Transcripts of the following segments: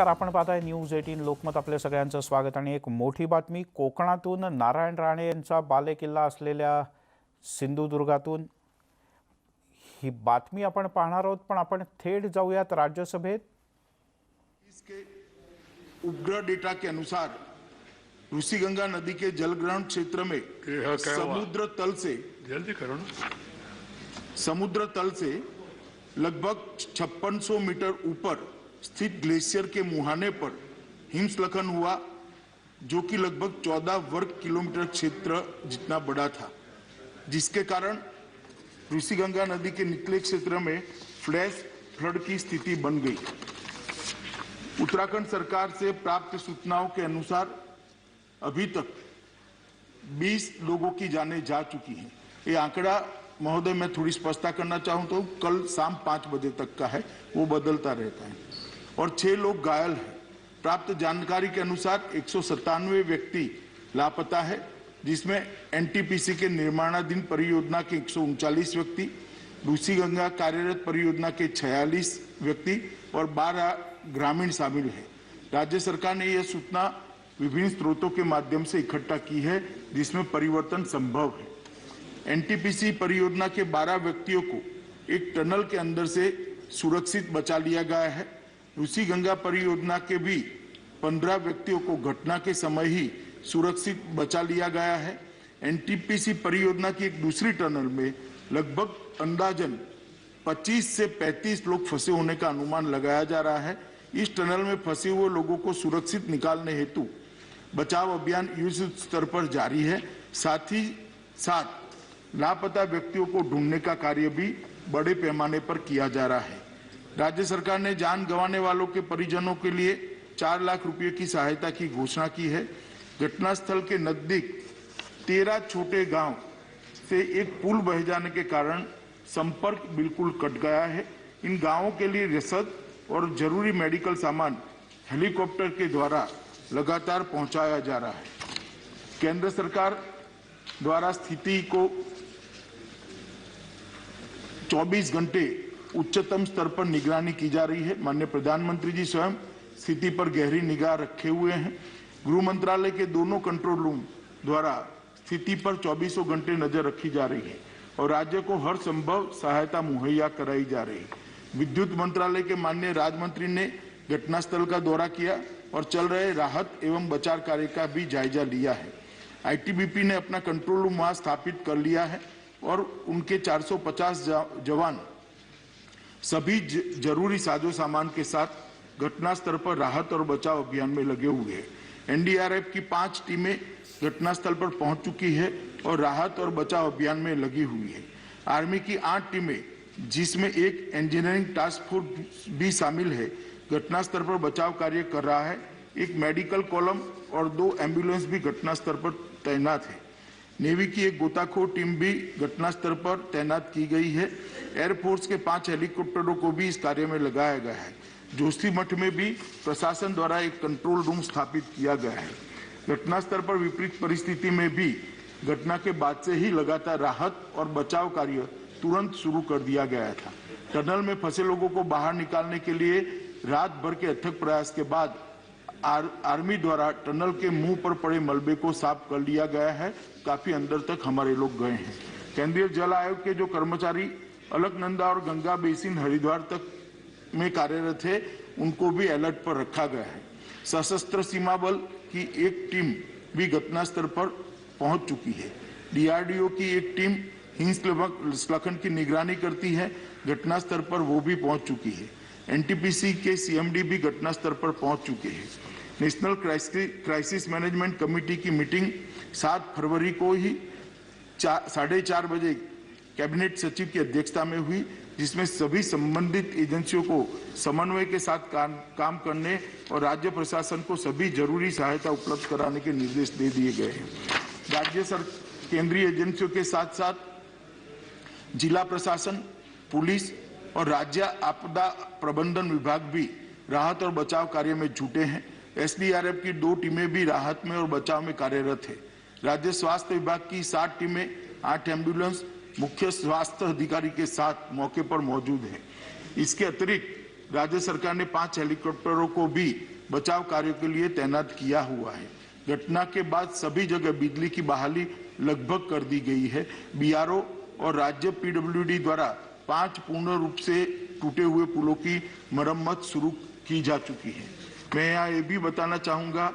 आपण पाहताय न्यूज 18 लोकमत आपल्या सगळ्यांचं स्वागत आणि एक मोठी बातमी कोकणातून नारायण राणे यांचा बालेकिल्ला असलेल्या सिंधुदुर्गातून ही बातमी आपण पाहणार आहोत पण आपण थेट जाऊयात राज्यसभेत। इसके उपग्रह डेटा के अनुसार ऋषिगंगा नदी के जलग्रहण क्षेत्र में समुद्र तल से लगभग 5600 मीटर ऊपर स्थित ग्लेशियर के मुहाने पर हिमस्खलन हुआ, जो कि लगभग 14 वर्ग किलोमीटर क्षेत्र जितना बड़ा था, जिसके कारण ऋषिगंगा नदी के निचले क्षेत्र में फ्लैश फ्लड की स्थिति बन गई। उत्तराखंड सरकार से प्राप्त सूचनाओं के अनुसार अभी तक 20 लोगों की जानें जा चुकी हैं। ये आंकड़ा महोदय मैं थोड़ी स्पष्टता करना चाहूँ तो कल शाम 5 बजे तक का है, वो बदलता रहता है, और 6 लोग घायल हैं। प्राप्त जानकारी के अनुसार 197 व्यक्ति लापता है, जिसमें एनटीपीसी के निर्माणाधीन परियोजना के 139 व्यक्ति, ऋषिगंगा कार्यरत परियोजना के 46 व्यक्ति और 12 ग्रामीण शामिल है। राज्य सरकार ने यह सूचना विभिन्न स्रोतों के माध्यम से इकट्ठा की है, जिसमें परिवर्तन संभव है। एनटीपीसी परियोजना के 12 व्यक्तियों को एक टनल के अंदर से सुरक्षित बचा लिया गया है। ऋषिगंगा परियोजना के भी 15 व्यक्तियों को घटना के समय ही सुरक्षित बचा लिया गया है। एनटीपीसी परियोजना की एक दूसरी टनल में लगभग अंदाजन 25 से 35 लोग फंसे होने का अनुमान लगाया जा रहा है। इस टनल में फंसे हुए लोगों को सुरक्षित निकालने हेतु बचाव अभियान युद्ध स्तर पर जारी है। साथ ही साथ लापता व्यक्तियों को ढूंढने का कार्य भी बड़े पैमाने पर किया जा रहा है। राज्य सरकार ने जान गंवाने वालों के परिजनों के लिए 4 लाख रुपए की सहायता की घोषणा की है। घटनास्थल के नजदीक 13 छोटे गांव से एक पुल बह जाने के कारण संपर्क बिल्कुल कट गया है। इन गांवों के लिए रसद और जरूरी मेडिकल सामान हेलीकॉप्टर के द्वारा लगातार पहुंचाया जा रहा है। केंद्र सरकार द्वारा स्थिति को 24 घंटे उच्चतम स्तर पर निगरानी की जा रही है। माननीय प्रधानमंत्री जी स्वयं स्थिति पर गहरी निगाह रखे हुए हैं। गृह मंत्रालय के दोनों कंट्रोल रूम द्वारा स्थिति पर 24 घंटे नजर रखी जा रही है और राज्य को हर संभव सहायता मुहैया कराई जा रही है। विद्युत मंत्रालय के माननीय राज्य मंत्री ने घटनास्थल का दौरा किया और चल रहे राहत एवं बचाव कार्य का भी जायजा लिया है। आईटीबीपी ने अपना कंट्रोल रूम वहां स्थापित कर लिया है और उनके 450 जवान सभी जरूरी साजो सामान के साथ घटनास्थल पर राहत और बचाव अभियान में लगे हुए हैं। एनडीआरएफ की 5 टीमें घटनास्थल पर पहुंच चुकी है और राहत और बचाव अभियान में लगी हुई है। आर्मी की 8 टीमें, जिसमें एक इंजीनियरिंग टास्क फोर्स भी शामिल है, घटनास्थल पर बचाव कार्य कर रहा है। एक मेडिकल कॉलम और 2 एम्बुलेंस भी घटनास्थल पर तैनात है। नेवी की एक गोताखोर टीम भी घटनास्थल पर तैनात की गई है। एयरफोर्स के 5 हेलीकॉप्टरों को भी इस कार्य में लगाया गया है। जोशीमठ में भी प्रशासन द्वारा एक कंट्रोल रूम स्थापित किया गया है। घटनास्थल पर विपरीत परिस्थिति में भी घटना के बाद से ही लगातार राहत और बचाव कार्य तुरंत शुरू कर दिया गया था। टनल में फंसे लोगों को बाहर निकालने के लिए रात भर के अथक प्रयास के बाद आर्मी द्वारा टनल के मुंह पर पड़े मलबे को साफ कर लिया गया है। काफी अंदर तक हमारे लोग गए हैं। केंद्रीय जल आयोग के जो कर्मचारी अलकनंदा और गंगा बेसिन हरिद्वार तक में कार्यरत है, उनको भी अलर्ट पर रखा गया है। सशस्त्र सीमा बल की एक टीम भी घटनास्थल पर पहुंच चुकी है। डीआरडीओ की एक टीम हिमस्खलन की निगरानी करती है, घटनास्थल पर वो भी पहुंच चुकी है। एनटीपीसी के सीएमडी भी घटनास्थल पर पहुंच चुके हैं। नेशनल क्राइसिस मैनेजमेंट कमेटी की मीटिंग 7 फरवरी को ही 4:30 बजे कैबिनेट सचिव की अध्यक्षता में हुई, जिसमें सभी संबंधित एजेंसियों को समन्वय के साथ काम करने और राज्य प्रशासन को सभी जरूरी सहायता उपलब्ध कराने के निर्देश दे दिए गए हैं। केंद्रीय एजेंसियों के साथ साथ जिला प्रशासन, पुलिस और राज्य आपदा प्रबंधन विभाग भी राहत और बचाव कार्य में जुटे हैं। एसडीआरएफ की 2 टीमें भी राहत में और बचाव में कार्यरत है। राज्य स्वास्थ्य विभाग की 7 टीमें, 8 एम्बुलेंस मुख्य स्वास्थ्य अधिकारी के साथ मौके पर मौजूद है। इसके अतिरिक्त राज्य सरकार ने 5 हेलीकॉप्टरों को भी बचाव कार्यों के लिए तैनात किया हुआ है। घटना के बाद सभी जगह बिजली की बहाली लगभग कर दी गई है। बीआरओ और राज्य पीडब्ल्यूडी द्वारा 5 पूर्ण रूप से टूटे हुए पुलों की मरम्मत शुरू की जा चुकी है। मैं यहाँ ये भी बताना चाहूँगा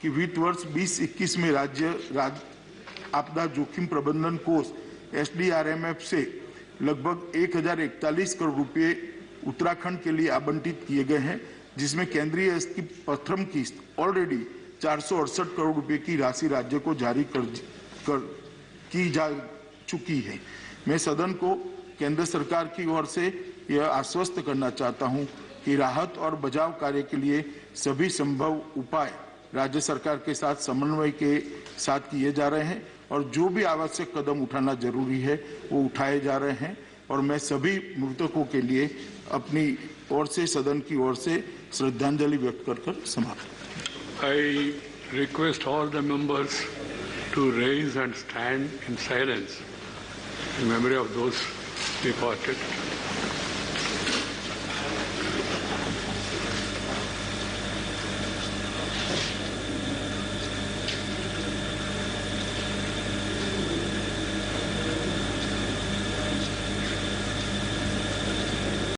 कि वित्त वर्ष 2021 में राज्य आपदा जोखिम प्रबंधन कोष SDRMF से लगभग 1041 करोड़ रुपए उत्तराखंड के लिए आवंटित किए गए हैं, जिसमें केंद्रीय की प्रथम किस्त ऑलरेडी 468 करोड़ रुपए की राशि राज्य को जारी की जा चुकी है। मैं सदन को केंद्र सरकार की ओर से यह आश्वस्त करना चाहता हूं कि राहत और बचाव कार्य के लिए सभी संभव उपाय राज्य सरकार के साथ समन्वय के साथ किए जा रहे हैं और जो भी आवश्यक कदम उठाना जरूरी है वो उठाए जा रहे हैं। और मैं सभी मृतकों के लिए अपनी ओर से सदन की ओर से श्रद्धांजलि व्यक्त कर समाप्त। I request all the members to raise and stand in silence in memory of those departed.